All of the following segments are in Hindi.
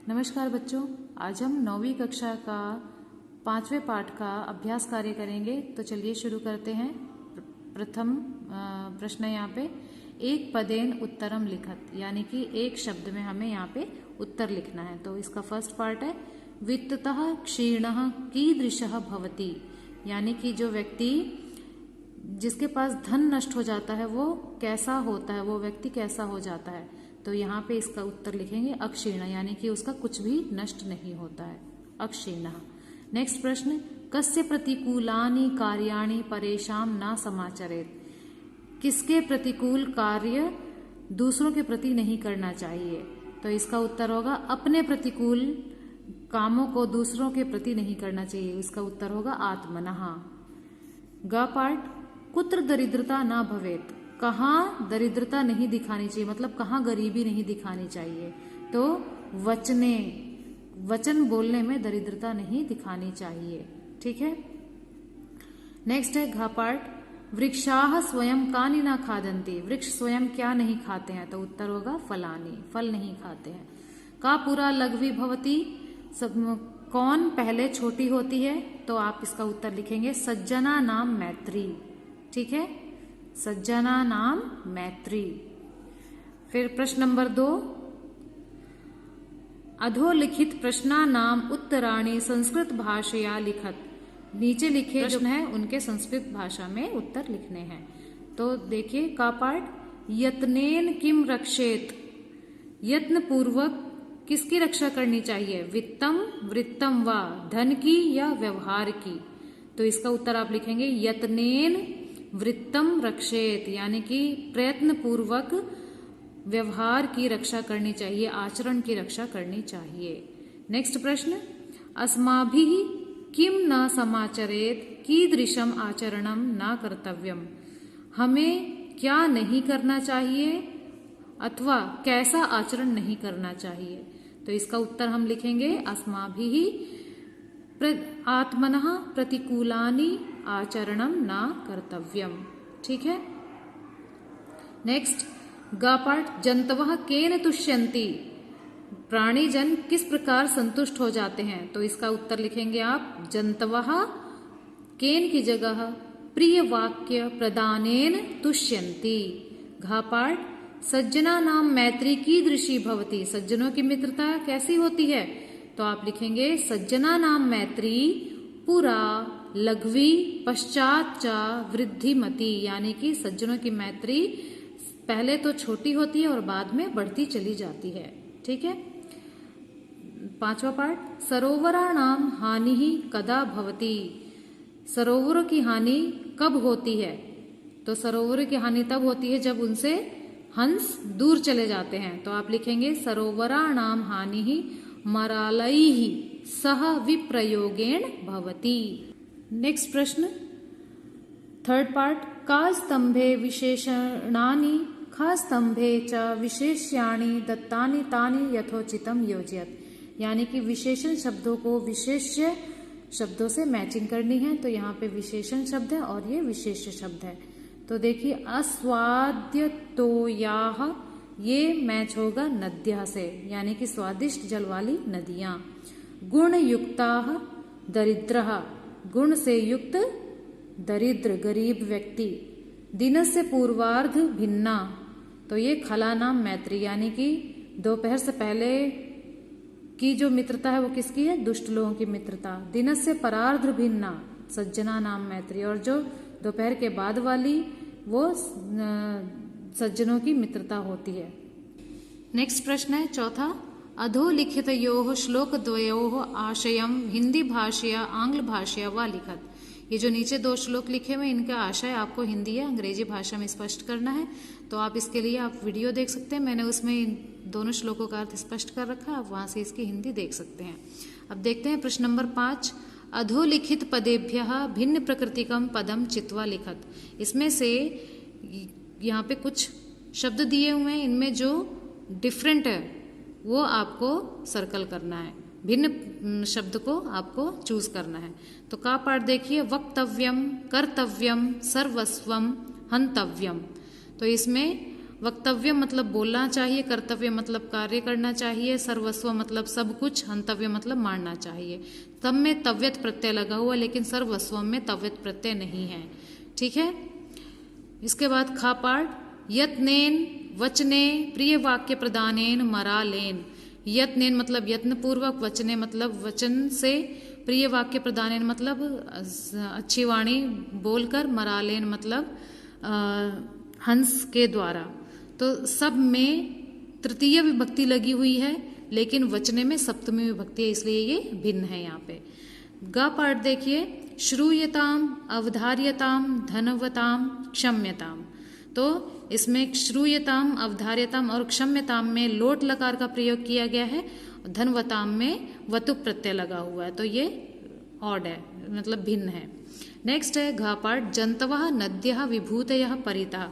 नमस्कार बच्चों, आज हम 9वीं कक्षा का 5वें पाठ का अभ्यास कार्य करेंगे। तो चलिए शुरू करते हैं। प्रथम प्रश्न यहाँ पे एक पदेन उत्तरम लिखत, यानी कि एक शब्द में हमें यहाँ पे उत्तर लिखना है। तो इसका फर्स्ट पार्ट है वित्ततः क्षीणः कीदृशः भवति, यानी कि जो व्यक्ति जिसके पास धन नष्ट हो जाता है वो कैसा होता है, वो व्यक्ति कैसा हो जाता है। तो यहाँ पे इसका उत्तर लिखेंगे अक्षीण, यानी कि उसका कुछ भी नष्ट नहीं होता है, अक्षीण। नेक्स्ट प्रश्न कस्य प्रतिकूलानि कार्याणि परेशान न समाचरेत, किसके प्रतिकूल कार्य दूसरों के प्रति नहीं करना चाहिए। तो इसका उत्तर होगा अपने प्रतिकूल कामों को दूसरों के प्रति नहीं करना चाहिए। इसका उत्तर होगा आत्मनः। ग पार्ट कुत्र दरिद्रता न भवेत, कहाँ दरिद्रता नहीं दिखानी चाहिए, मतलब कहाँ गरीबी नहीं दिखानी चाहिए। तो वचन बोलने में दरिद्रता नहीं दिखानी चाहिए। ठीक है। नेक्स्ट है घ पार्ट वृक्षाः स्वयं कानि न खादन्ति, वृक्ष स्वयं क्या नहीं खाते हैं। तो उत्तर होगा फलानि, फल नहीं खाते हैं। का पुरा लघ्वी भवति, सब कौन पहले छोटी होती है। तो आप इसका उत्तर लिखेंगे सज्जना नाम मैत्री। ठीक है, सज्जना नाम मैत्री। फिर प्रश्न नंबर 2 अधोलिखित प्रश्ना नाम उत्तराणि संस्कृत भाषया लिखत, नीचे लिखे प्रश्न है उनके संस्कृत भाषा में उत्तर लिखने हैं। तो देखिए का पार्ट यत्नेन किम रक्षेत, यत्न पूर्वक किसकी रक्षा करनी चाहिए, वित्तम वृत्तम व, धन की या व्यवहार की। तो इसका उत्तर आप लिखेंगे यत्नेन वृत्तम रक्षेत, यानी कि प्रयत्न पूर्वक व्यवहार की रक्षा करनी चाहिए, आचरण की रक्षा करनी चाहिए। नेक्स्ट प्रश्न अस्माभिः किम न समाचरेत कीदृशम आचरणम न कर्तव्यम, हमें क्या नहीं करना चाहिए अथवा कैसा आचरण नहीं करना चाहिए। तो इसका उत्तर हम लिखेंगे अस्माभिः आत्मनः प्रतिकूलानि आचरणम न कर्तव्यम। ठीक है। नेक्स्ट ग पार्ट जंतवः केन तुष्यन्ति, प्राणी जन किस प्रकार संतुष्ट हो जाते हैं। तो इसका उत्तर लिखेंगे आप जंतवः केन की जगह प्रिय वाक्य प्रदानेन तुष्यन्ति। घ पार्ट सज्जना नाम मैत्री कीदृशी भवति, सज्जनों की मित्रता कैसी होती है। तो आप लिखेंगे सज्जना नाम मैत्री पुरा लघ्वी पश्चात च वृद्धिमती, यानी कि सज्जनों की मैत्री पहले तो छोटी होती है और बाद में बढ़ती चली जाती है। ठीक है। 5वां पार्ट सरोवराणाम हानि कदा भवति, सरोवरों की हानि कब होती है। तो सरोवरों की हानि तब होती है जब उनसे हंस दूर चले जाते हैं। तो आप लिखेंगे सरोवराणाम हानि मरालैः सह विप्रयोगेण भवति। नेक्स्ट प्रश्न थर्ड पार्ट का स्तंभे विशेषणानि खा स्तंभे च विशेष्याणि दत्तानि तानि यथोचितम योजयत, यानी कि विशेषण शब्दों को विशेष्य शब्दों से मैचिंग करनी है। तो यहाँ पे विशेषण शब्द है और ये विशेष्य शब्द है। तो देखिए अस्वाद्यतोयाः, ये मैच होगा नद्यः से, यानी कि स्वादिष्ट जल वाली नदियां। गुण युक्ताः दरिद्रः, गुण से युक्त दरिद्र गरीब व्यक्ति। दिनस्य पूर्वार्ध भिन्ना, तो ये खला नाम मैत्री, यानी कि दोपहर से पहले की जो मित्रता है वो किसकी है, दुष्ट लोगों की मित्रता। दिनस्य परार्ध भिन्ना सज्जना नाम मैत्री, और जो दोपहर के बाद वाली वो सज्जनों की मित्रता होती है। नेक्स्ट प्रश्न है चौथा अधोलिखितयोः श्लोकद्वयोः आशयम हिंदी भाषया आंग्ल भाषया व लिखत, ये जो नीचे 2 श्लोक लिखे हुए इनका आशय आपको हिंदी या अंग्रेजी भाषा में स्पष्ट करना है। तो आप इसके लिए आप वीडियो देख सकते हैं, मैंने उसमें इन दोनों श्लोकों का अर्थ स्पष्ट कर रखा है, आप वहां से इसकी हिंदी देख सकते हैं। अब देखते हैं प्रश्न नंबर 5 अधोलिखित पदेभ्यः भिन्न प्रकृतिकम पदम चित्वा लिखत, इसमें से यहाँ पे कुछ शब्द दिए हुए हैं, इनमें जो डिफरेंट है वो आपको सर्कल करना है, भिन्न शब्द को आपको चूज करना है। तो का पाठ देखिए वक्तव्यम कर्तव्यम सर्वस्वम हंतव्यम। तो इसमें वक्तव्य मतलब बोलना चाहिए, कर्तव्य मतलब कार्य करना चाहिए, सर्वस्व मतलब सब कुछ, हंतव्य मतलब मारना चाहिए। तब में तव्यत प्रत्यय लगा हुआ, लेकिन सर्वस्व में तव्यत प्रत्यय नहीं है। ठीक है। इसके बाद खा पाठ, यत्नेन वचने प्रिय वाक्य प्रदानेन मरालेन। यत्नेन मतलब यत्न पूर्वक, वचने मतलब वचन से, प्रिय वाक्य प्रदानेन मतलब अच्छी वाणी बोलकर, मरालेन मतलब हंस के द्वारा। तो सब में तृतीय विभक्ति लगी हुई है, लेकिन वचने में सप्तमी विभक्ति है, इसलिए ये भिन्न है यहाँ पे। ग पाठ देखिए, श्रूयताम, अवधार्यताम, धनवताम, क्षम्यताम। तो इसमें श्रूयताम, अवधार्यताम और क्षम्यताम में लोट लकार का प्रयोग किया गया है, धनवताम में वतु प्रत्यय लगा हुआ है, तो ये ऑड है, मतलब भिन्न है। नेक्स्ट है घा पाठ, जंतवः नद्यः विभूतयः परितः।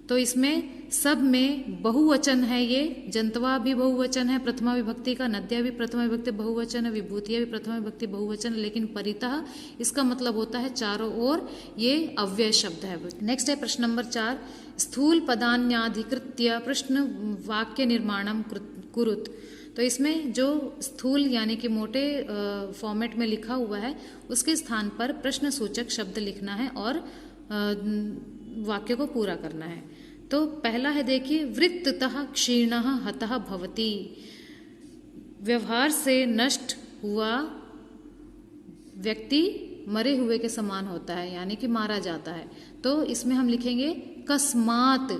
तो इसमें सब में बहुवचन है, ये जंतवा भी बहुवचन है प्रथमा विभक्ति का, नद्या भी प्रथमा विभक्ति बहुवचन है, विभूतिया भी प्रथमा विभक्ति बहुवचन है, लेकिन परितः इसका मतलब होता है चारों ओर, ये अव्यय शब्द है। नेक्स्ट है प्रश्न नंबर 4, स्थूल पदान्याधिकृत्य प्रश्न वाक्य निर्माणम कुरुत। तो इसमें जो स्थूल यानी कि मोटे फॉर्मेट में लिखा हुआ है, उसके स्थान पर प्रश्न सूचक शब्द लिखना है और वाक्य को पूरा करना है। तो पहला है देखिए, वृत्ततः क्षीणः हतः भवति। व्यवहार से नष्ट हुआ व्यक्ति मरे हुए के समान होता है, यानी कि मारा जाता है। तो इसमें हम लिखेंगे कस्मात्,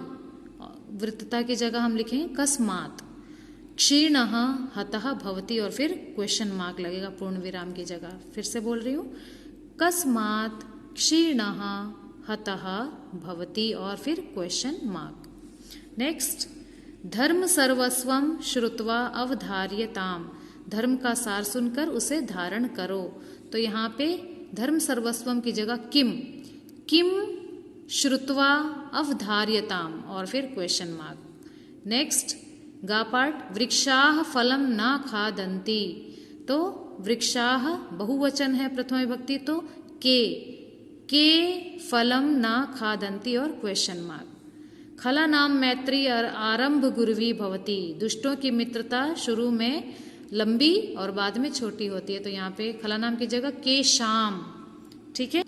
वृत्तता की जगह हम लिखेंगे कस्मात्। क्षीणः हतः भवति और फिर क्वेश्चन मार्क लगेगा पूर्ण विराम की जगह। फिर से बोल रही हूँ, कस्मात् क्षीणः हतः भवति और फिर क्वेश्चन मार्क। नेक्स्ट, धर्म सर्वस्वम श्रुत्वा अवधार्यताम। धर्म का सार सुनकर उसे धारण करो। तो यहाँ पे धर्म सर्वस्वम की जगह किम, किम श्रुत्वा अवधार्यताम और फिर क्वेश्चन मार्क। नेक्स्ट गा पाठ, वृक्षाः फलम न खादन्ति। तो वृक्षाः बहुवचन है प्रथमा विभक्ति, तो के फलम न खादन्ति और क्वेश्चन मार्क। खला नाम मैत्री आरंभ गुरुवी भवती। दुष्टों की मित्रता शुरू में लंबी और बाद में छोटी होती है, तो यहाँ पे खला नाम की जगह के शाम। ठीक है,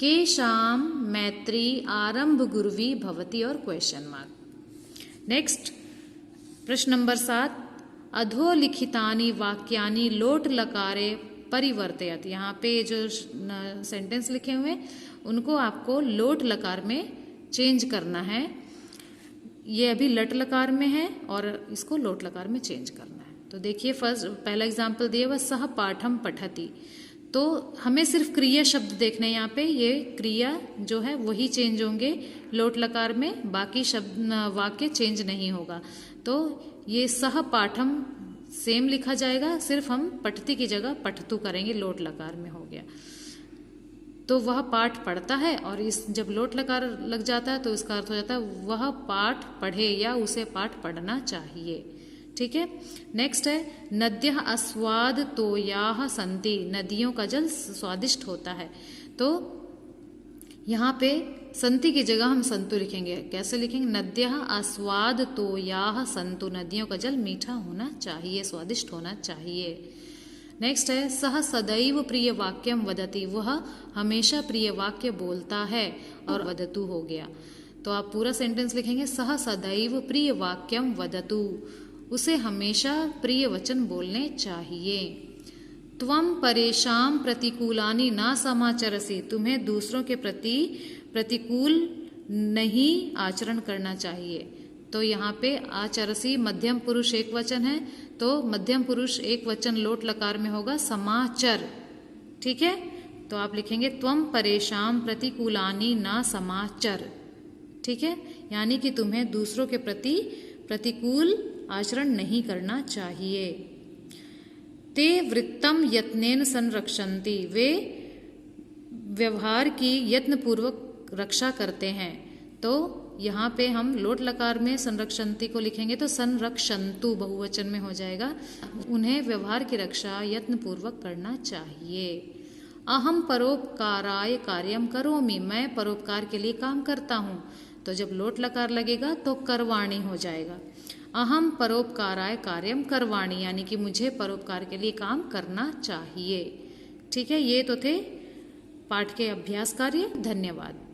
के शाम मैत्री आरंभ गुरुवी भवती और क्वेश्चन मार्क। नेक्स्ट प्रश्न नंबर 7, अधोलिखितानि वाक्यानि लोट लकारे परिवर्तयत। यहाँ पे जो सेंटेंस लिखे हुए उनको आपको लोट लकार में चेंज करना है। ये अभी लट लकार में है और इसको लोट लकार में चेंज करना है। तो देखिए फर्स्ट पहला एग्जाम्पल दिया हुआ, सह पाठम पठति। तो हमें सिर्फ क्रिया शब्द देखने, यहाँ पे ये क्रिया जो है वही चेंज होंगे लोट लकार में, बाकी शब्द वाक्य चेंज नहीं होगा। तो ये सह पाठम सेम लिखा जाएगा, सिर्फ हम पठती की जगह पठतु करेंगे, लोट लकार में हो गया। तो वह पाठ पढ़ता है, और इस जब लोट लकार लग जाता है तो इसका अर्थ हो जाता है वह पाठ पढ़े या उसे पाठ पढ़ना चाहिए। ठीक है, नेक्स्ट है नद्यः अस्वाद तोयाः सन्ति। नदियों का जल स्वादिष्ट होता है। तो यहाँ पे संति की जगह हम संतु लिखेंगे। कैसे लिखेंगे? नद्यः अस्वाद तोयाः सन्तु। नदियों का जल मीठा होना चाहिए, स्वादिष्ट होना चाहिए। नेक्स्ट है सह सदैव प्रिय वाक्यम वदति। वह हमेशा प्रिय वाक्य बोलता है, और वदतु हो गया। तो आप पूरा सेंटेंस लिखेंगे, सह सदैव प्रिय वाक्यम वदतु। उसे हमेशा प्रिय वचन बोलने चाहिए। त्वम परेशान प्रतिकूलानि ना समाचरसि। तुम्हें दूसरों के प्रति प्रतिकूल नहीं आचरण करना चाहिए। तो यहाँ पे आचरसी मध्यम पुरुष एक वचन है, तो मध्यम पुरुष एक वचन लोट लकार में होगा समाचर। ठीक है, तो आप लिखेंगे त्वम परेशान प्रतिकूलानि ना समाचर। ठीक है, यानी कि तुम्हें दूसरों के प्रति प्रतिकूल आचरण नहीं करना चाहिए। ते वृत्तम यत्नेन संरक्षन्ति। वे व्यवहार की यत्न पूर्वक रक्षा करते हैं। तो यहाँ पे हम लोट लकार में संरक्षन्ति को लिखेंगे तो संरक्षन्तु बहुवचन में हो जाएगा। उन्हें व्यवहार की रक्षा यत्न पूर्वक करना चाहिए। अहम परोपकाराय कार्यम करोमि। मैं परोपकार के लिए काम करता हूँ। तो जब लोट लकार लगेगा तो करवाणी हो जाएगा। अहम परोपकाराय कार्यम करवाणी, यानी कि मुझे परोपकार के लिए काम करना चाहिए। ठीक है, ये तो थे पाठ के अभ्यास कार्य। धन्यवाद।